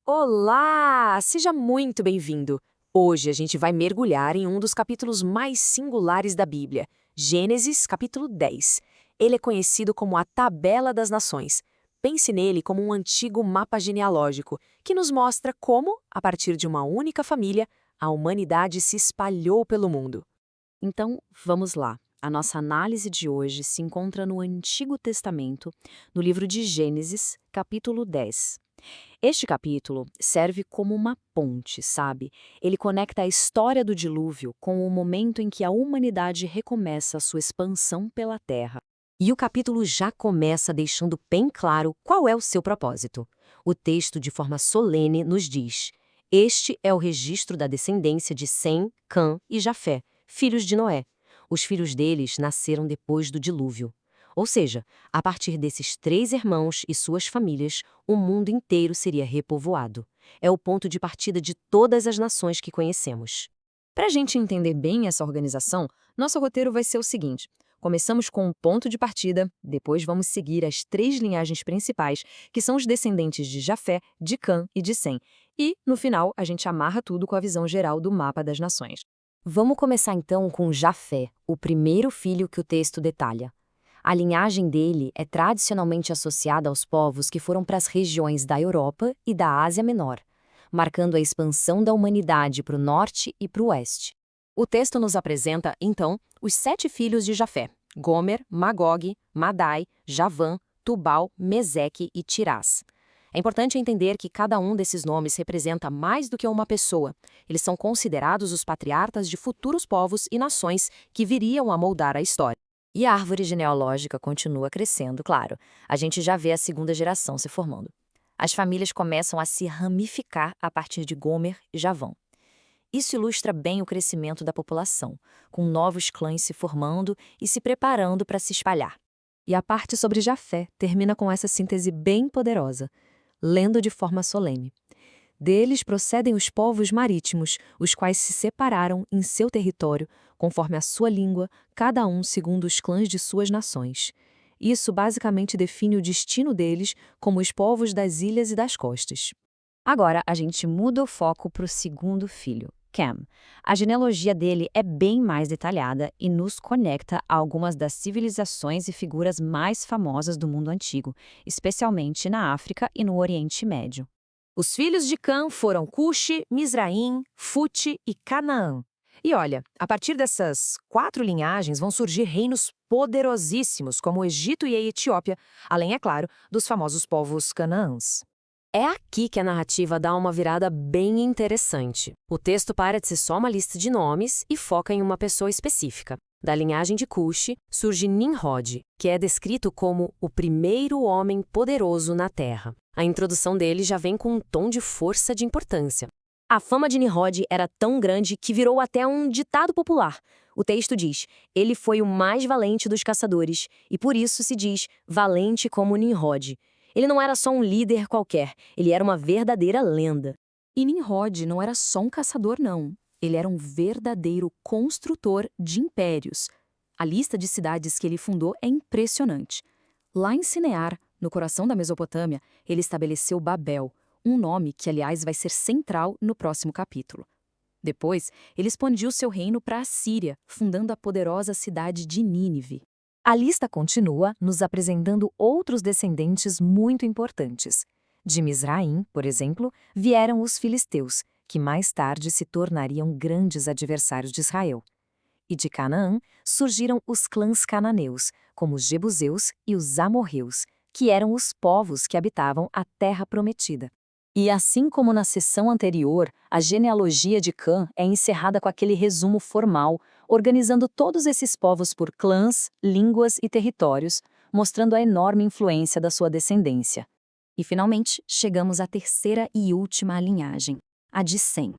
Olá! Seja muito bem-vindo! Hoje a gente vai mergulhar em um dos capítulos mais singulares da Bíblia, Gênesis, capítulo 10. Ele é conhecido como a Tabela das Nações. Pense nele como um antigo mapa genealógico que nos mostra como, a partir de uma única família, a humanidade se espalhou pelo mundo. Então, vamos lá. A nossa análise de hoje se encontra no Antigo Testamento, no livro de Gênesis, capítulo 10. Este capítulo serve como uma ponte, sabe? Ele conecta a história do dilúvio com o momento em que a humanidade recomeça a sua expansão pela Terra. E o capítulo já começa deixando bem claro qual é o seu propósito. O texto, de forma solene, nos diz: Este é o registro da descendência de Sem, Cã e Jafé, filhos de Noé. Os filhos deles nasceram depois do dilúvio. Ou seja, a partir desses três irmãos e suas famílias, o mundo inteiro seria repovoado. É o ponto de partida de todas as nações que conhecemos. Para a gente entender bem essa organização, nosso roteiro vai ser o seguinte. Começamos com um ponto de partida, depois vamos seguir as três linhagens principais, que são os descendentes de Jafé, de Cã e de Sem. E, no final, a gente amarra tudo com a visão geral do mapa das nações. Vamos começar então com Jafé, o primeiro filho que o texto detalha. A linhagem dele é tradicionalmente associada aos povos que foram para as regiões da Europa e da Ásia Menor, marcando a expansão da humanidade para o norte e para o oeste. O texto nos apresenta, então, os 7 filhos de Jafé: Gomer, Magog, Madai, Javã, Tubal, Meseque e Tirás. É importante entender que cada um desses nomes representa mais do que uma pessoa. Eles são considerados os patriarcas de futuros povos e nações que viriam a moldar a história. E a árvore genealógica continua crescendo, claro. A gente já vê a segunda geração se formando. As famílias começam a se ramificar a partir de Gomer e Javã. Isso ilustra bem o crescimento da população, com novos clãs se formando e se preparando para se espalhar. E a parte sobre Jafé termina com essa síntese bem poderosa, lendo de forma solene. Deles procedem os povos marítimos, os quais se separaram em seu território, conforme a sua língua, cada um segundo os clãs de suas nações. Isso basicamente define o destino deles como os povos das ilhas e das costas. Agora, a gente muda o foco para o segundo filho, Cam. A genealogia dele é bem mais detalhada e nos conecta a algumas das civilizações e figuras mais famosas do mundo antigo, especialmente na África e no Oriente Médio. Os filhos de Cã foram Cuxi, Misraim, Fute e Canaã. E olha, a partir dessas 4 linhagens vão surgir reinos poderosíssimos como o Egito e a Etiópia, além, é claro, dos famosos povos canaãs. É aqui que a narrativa dá uma virada bem interessante. O texto para de ser só uma lista de nomes e foca em uma pessoa específica. Da linhagem de Cuxi surge Nimrod, que é descrito como o primeiro homem poderoso na Terra. A introdução dele já vem com um tom de força e de importância. A fama de Nimrod era tão grande que virou até um ditado popular. O texto diz: ele foi o mais valente dos caçadores, e por isso se diz valente como Nimrod. Ele não era só um líder qualquer, ele era uma verdadeira lenda. E Nimrod não era só um caçador, não. Ele era um verdadeiro construtor de impérios. A lista de cidades que ele fundou é impressionante. Lá em Sinear, no coração da Mesopotâmia, ele estabeleceu Babel, um nome que, aliás, vai ser central no próximo capítulo. Depois, ele expandiu seu reino para a Síria, fundando a poderosa cidade de Nínive. A lista continua nos apresentando outros descendentes muito importantes. De Misraim, por exemplo, vieram os filisteus, que mais tarde se tornariam grandes adversários de Israel. E de Canaã surgiram os clãs cananeus, como os jebuseus e os amorreus, que eram os povos que habitavam a terra prometida. E assim como na sessão anterior, a genealogia de Cã é encerrada com aquele resumo formal, organizando todos esses povos por clãs, línguas e territórios, mostrando a enorme influência da sua descendência. E finalmente, chegamos à terceira e última linhagem, a de Sem.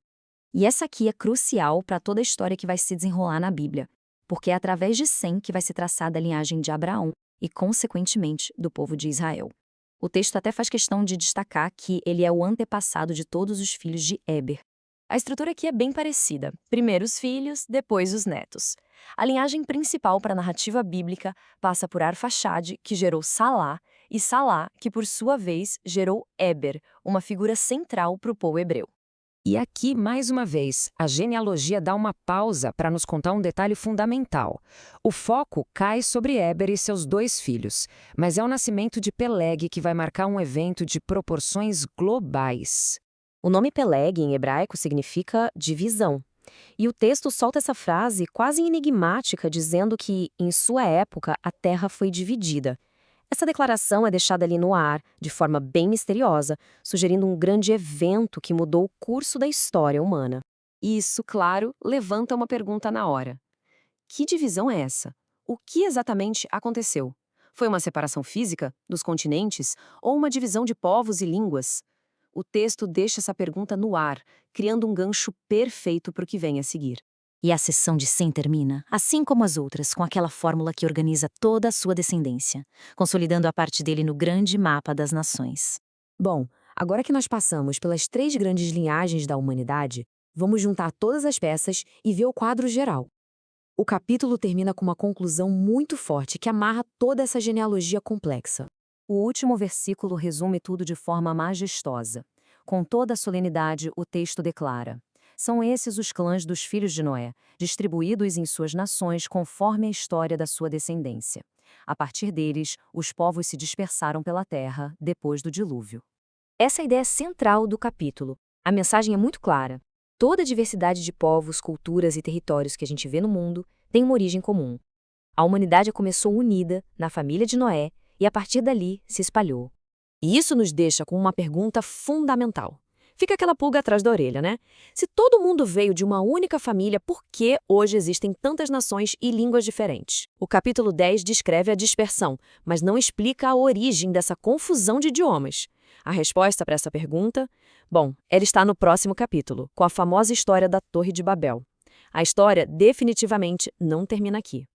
E essa aqui é crucial para toda a história que vai se desenrolar na Bíblia, porque é através de Sem que vai ser traçada a linhagem de Abraão e, consequentemente, do povo de Israel. O texto até faz questão de destacar que ele é o antepassado de todos os filhos de Éber. A estrutura aqui é bem parecida. Primeiro os filhos, depois os netos. A linhagem principal para a narrativa bíblica passa por Arfaxade, que gerou Salá, e Salá, que por sua vez gerou Éber, uma figura central para o povo hebreu. E aqui, mais uma vez, a genealogia dá uma pausa para nos contar um detalhe fundamental. O foco cai sobre Éber e seus 2 filhos, mas é o nascimento de Peleg que vai marcar um evento de proporções globais. O nome Peleg em hebraico significa divisão. E o texto solta essa frase quase enigmática, dizendo que, em sua época, a terra foi dividida. Essa declaração é deixada ali no ar, de forma bem misteriosa, sugerindo um grande evento que mudou o curso da história humana. E isso, claro, levanta uma pergunta na hora. Que divisão é essa? O que exatamente aconteceu? Foi uma separação física dos continentes ou uma divisão de povos e línguas? O texto deixa essa pergunta no ar, criando um gancho perfeito para o que vem a seguir. E a sessão de 100 termina, assim como as outras, com aquela fórmula que organiza toda a sua descendência, consolidando a parte dele no grande mapa das nações. Bom, agora que nós passamos pelas 3 grandes linhagens da humanidade, vamos juntar todas as peças e ver o quadro geral. O capítulo termina com uma conclusão muito forte que amarra toda essa genealogia complexa. O último versículo resume tudo de forma majestosa. Com toda a solenidade, o texto declara: são esses os clãs dos filhos de Noé, distribuídos em suas nações conforme a história da sua descendência. A partir deles, os povos se dispersaram pela terra depois do dilúvio. Essa é a ideia central do capítulo. A mensagem é muito clara. Toda a diversidade de povos, culturas e territórios que a gente vê no mundo tem uma origem comum. A humanidade começou unida na família de Noé e a partir dali se espalhou. E isso nos deixa com uma pergunta fundamental. Fica aquela pulga atrás da orelha, né? Se todo mundo veio de uma única família, por que hoje existem tantas nações e línguas diferentes? O capítulo 10 descreve a dispersão, mas não explica a origem dessa confusão de idiomas. A resposta para essa pergunta? Bom, ela está no próximo capítulo, com a famosa história da Torre de Babel. A história definitivamente não termina aqui.